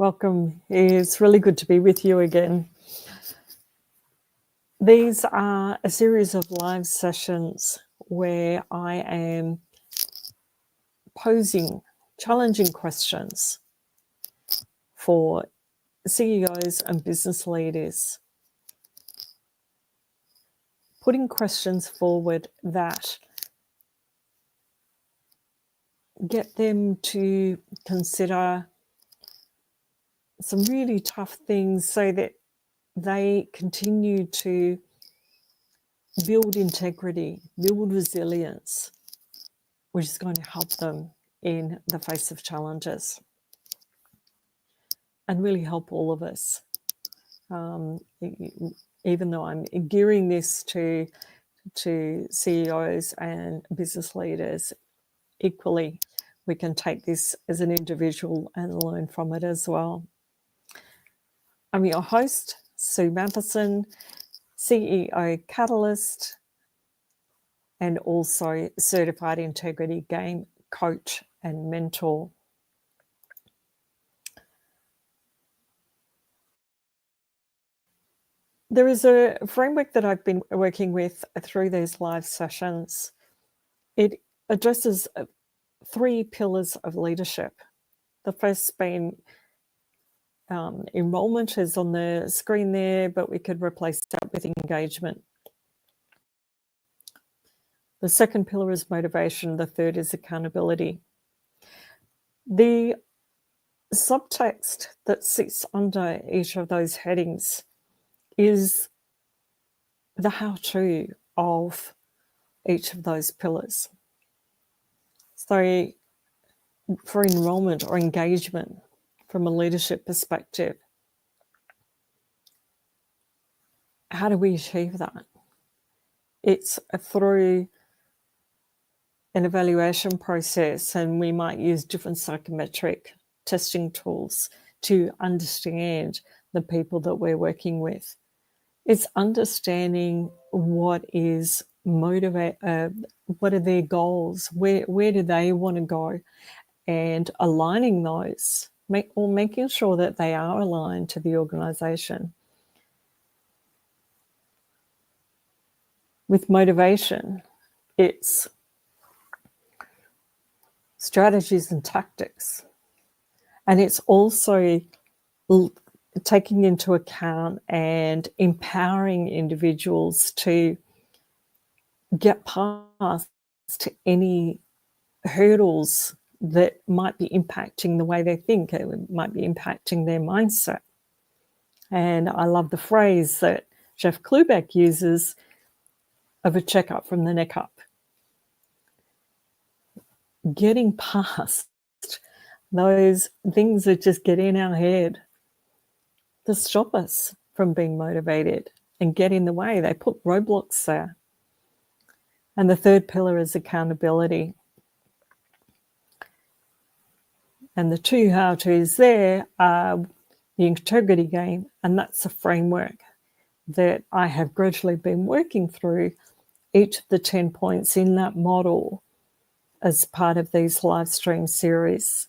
Welcome. It's really good to be with you again. These are a series of live sessions where I am posing challenging questions for CEOs and business leaders, putting questions forward that get them to consider some really tough things so that they continue to build integrity, build resilience, which is going to help them in the face of challenges and really help all of us. Even though I'm gearing this to CEOs and business leaders, equally, we can take this as an individual and learn from it as well. I'm your host, Sue Matheson, CEO Catalyst, and also Certified Integrity Game Coach and Mentor. There is a framework that I've been working with through these live sessions. It addresses 3 pillars of leadership. The first being enrollment is on the screen there, but we could replace that with engagement. The second pillar is motivation. The third is accountability. The subtext that sits under each of those headings is the how-to of each of those pillars. So for enrollment or engagement from a leadership perspective, how do we achieve that? It's through an evaluation process, and we might use different psychometric testing tools to understand the people that we're working with. It's understanding what is what are their goals, where do they want to go, and aligning those, making sure that they are aligned to the organization. With motivation, it's strategies and tactics. And it's also taking into account and empowering individuals to get past any hurdles that might be impacting the way they think. It might be impacting their mindset. And I love the phrase that Jeff Klubeck uses of a checkup from the neck up. Getting past those things that just get in our head to stop us from being motivated and get in the way. They put roadblocks there. And the third pillar is accountability. And the 2 how-tos there are the integrity game, and that's a framework that I have gradually been working through each of the 10 points in that model as part of these live stream series.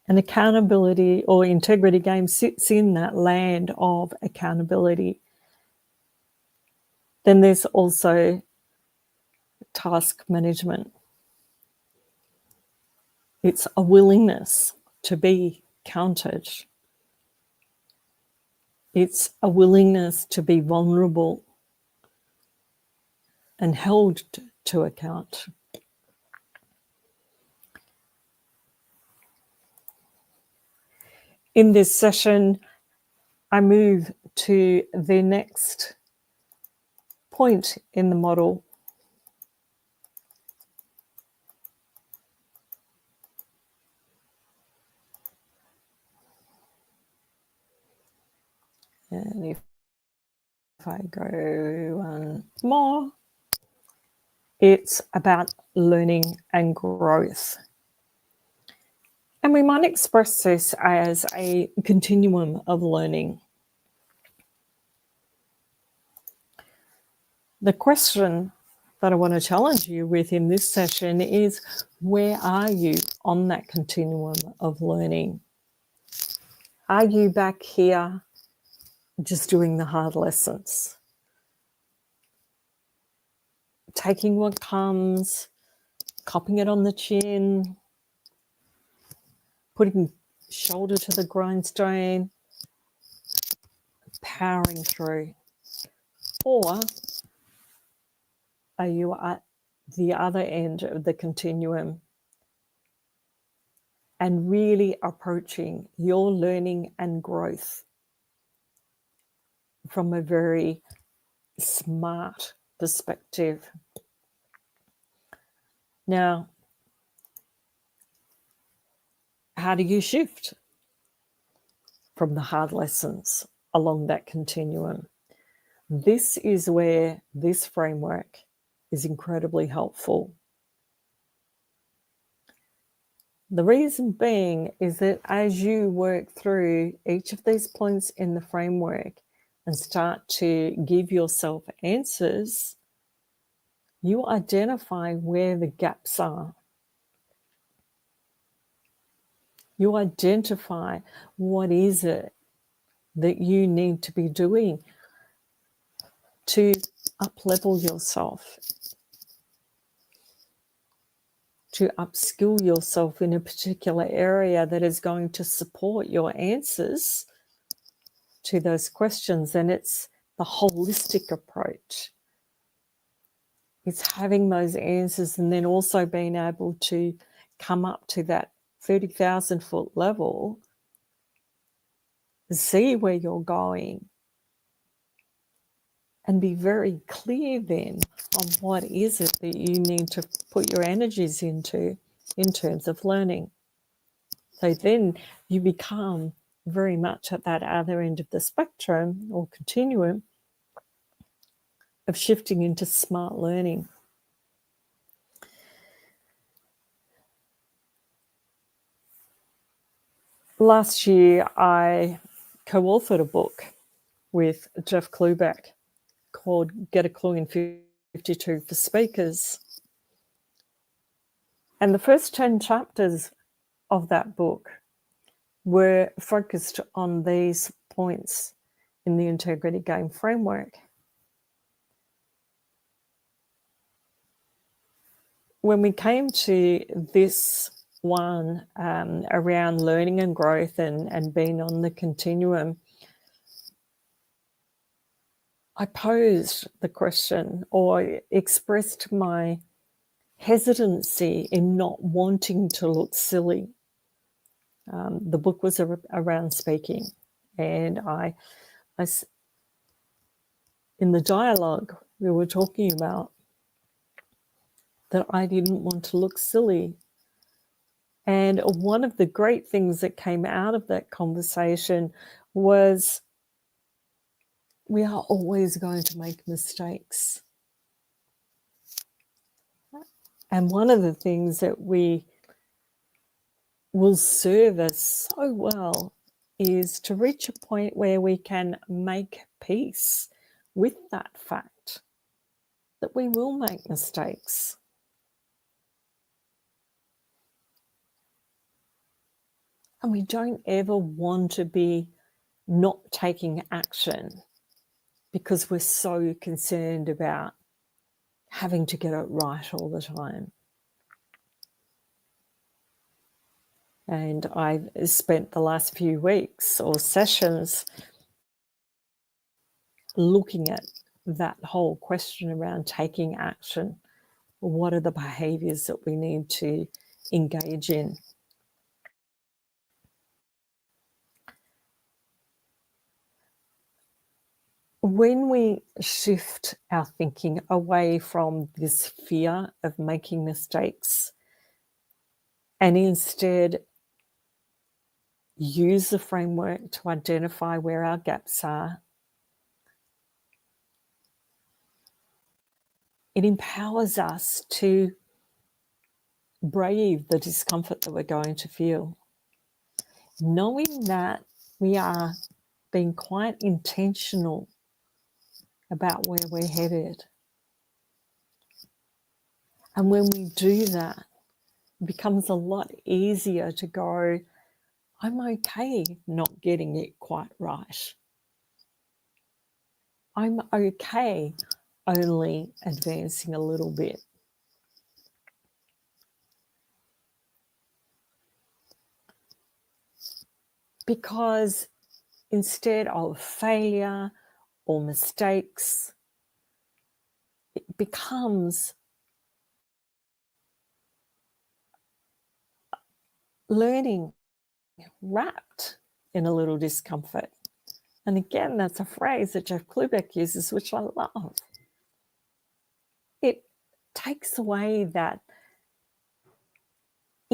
An accountability or integrity game sits in that land of accountability. Then there's also task management. It's a willingness to be counted. It's a willingness to be vulnerable and held to account. In this session, I move to the next point in the model. And if I go one more, it's about learning and growth. And we might express this as a continuum of learning. The question that I want to challenge you with in this session is, where are you on that continuum of learning? Are you back here just doing the hard lessons? Taking what comes, copping it on the chin, putting shoulder to the grindstone, powering through? Or are you at the other end of the continuum and really approaching your learning and growth from a very smart perspective? Now, how do you shift from the hard lessons along that continuum? This is where this framework is incredibly helpful. The reason being is that as you work through each of these points in the framework and start to give yourself answers, you identify where the gaps are. You identify what is it that you need to be doing to up-level yourself, to upskill yourself in a particular area that is going to support your answers to those questions. And it's the holistic approach. It's having those answers and then also being able to come up to that 30,000 foot level, see where you're going, and be very clear then on what is it that you need to put your energies into in terms of learning. So then you become very much at that other end of the spectrum or continuum of shifting into smart learning. Last year, I co-authored a book with Jeff Klubeck called Get a Clue in 52 for Speakers. And the first 10 chapters of that book were focused on these points in the integrity game framework. When we came to this one around learning and growth and being on the continuum, I posed the question or expressed my hesitancy in not wanting to look silly. The book was around speaking, and I, in the dialogue, we were talking about that I didn't want to look silly. And one of the great things that came out of that conversation was we are always going to make mistakes. And one of the things that will serve us so well is to reach a point where we can make peace with that fact that we will make mistakes. And we don't ever want to be not taking action because we're so concerned about having to get it right all the time. And I've spent the last few weeks or sessions looking at that whole question around taking action. What are the behaviours that we need to engage in? When we shift our thinking away from this fear of making mistakes and instead use the framework to identify where our gaps are, it empowers us to brave the discomfort that we're going to feel, knowing that we are being quite intentional about where we're headed. And when we do that, it becomes a lot easier to go, I'm okay not getting it quite right. I'm okay only advancing a little bit. Because instead of failure or mistakes, it becomes learning wrapped in a little discomfort. And again, that's a phrase that Jeff Klubeck uses, which I love. It takes away that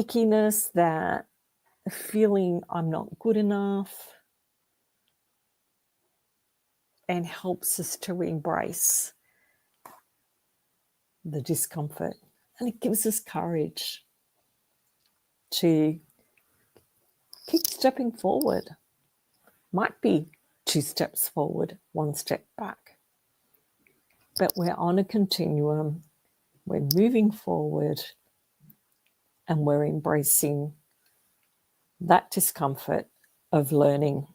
ickiness, that feeling I'm not good enough, and helps us to embrace the discomfort. And it gives us courage to keep stepping forward. Might be 2 steps forward, 1 step back. But we're on a continuum, we're moving forward, and we're embracing that discomfort of learning.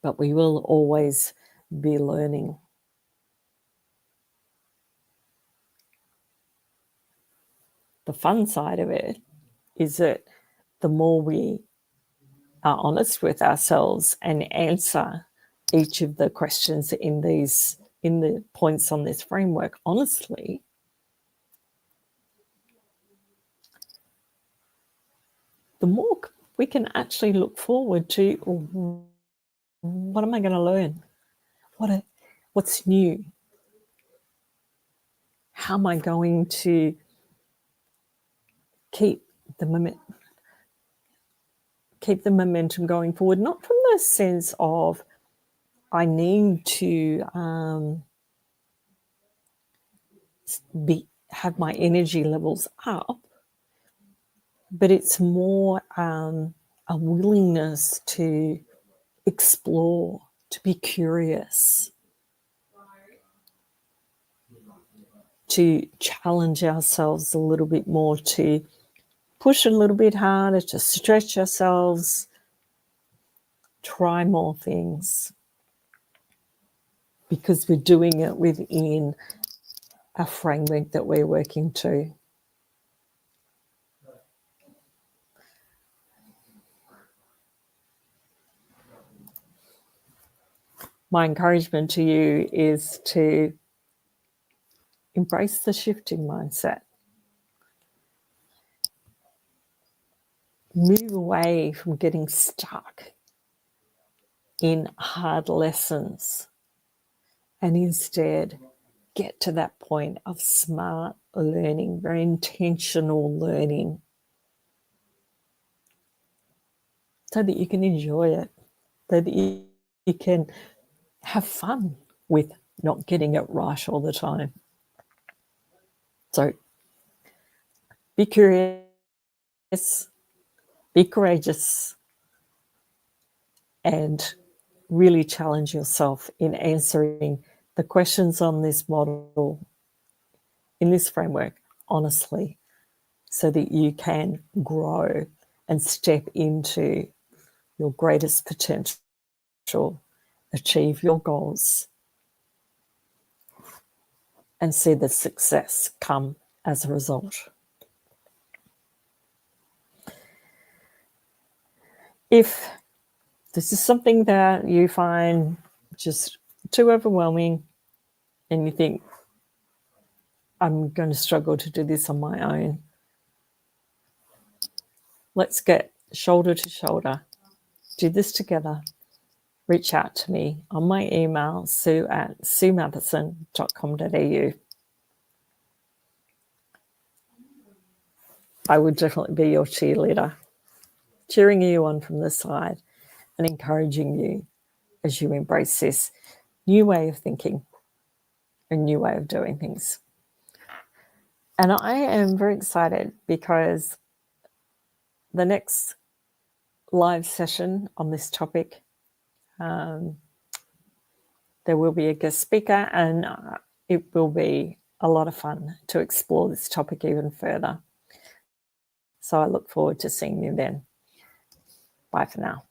But we will always be learning. The fun side of it is that the more we are honest with ourselves and answer each of the questions in the points on this framework honestly, the more we can actually look forward to, what am I going to learn? What's new? How am I going to keep the momentum going forward? Not from the sense of I need to have my energy levels up, but it's more a willingness to explore, to be curious, to challenge ourselves a little bit more, to push a little bit harder, to stretch ourselves, try more things, because we're doing it within a framework that we're working to. My encouragement to you is to embrace the shifting mindset. Move away from getting stuck in hard lessons and instead get to that point of smart learning, very intentional learning, so that you can enjoy it, so that you can have fun with not getting it right all the time. So be curious, be courageous, and really challenge yourself in answering the questions on this model, in this framework, honestly, so that you can grow and step into your greatest potential, achieve your goals, and see the success come as a result. If this is something that you find just too overwhelming and you think, I'm going to struggle to do this on my own, let's get shoulder to shoulder, do this together. Reach out to me on my email, sue@suematheson.com.au. I would definitely be your cheerleader, cheering you on from the side and encouraging you as you embrace this new way of thinking, a new way of doing things. And I am very excited because the next live session on this topic, there will be a guest speaker, and it will be a lot of fun to explore this topic even further. So I look forward to seeing you then. Bye for now.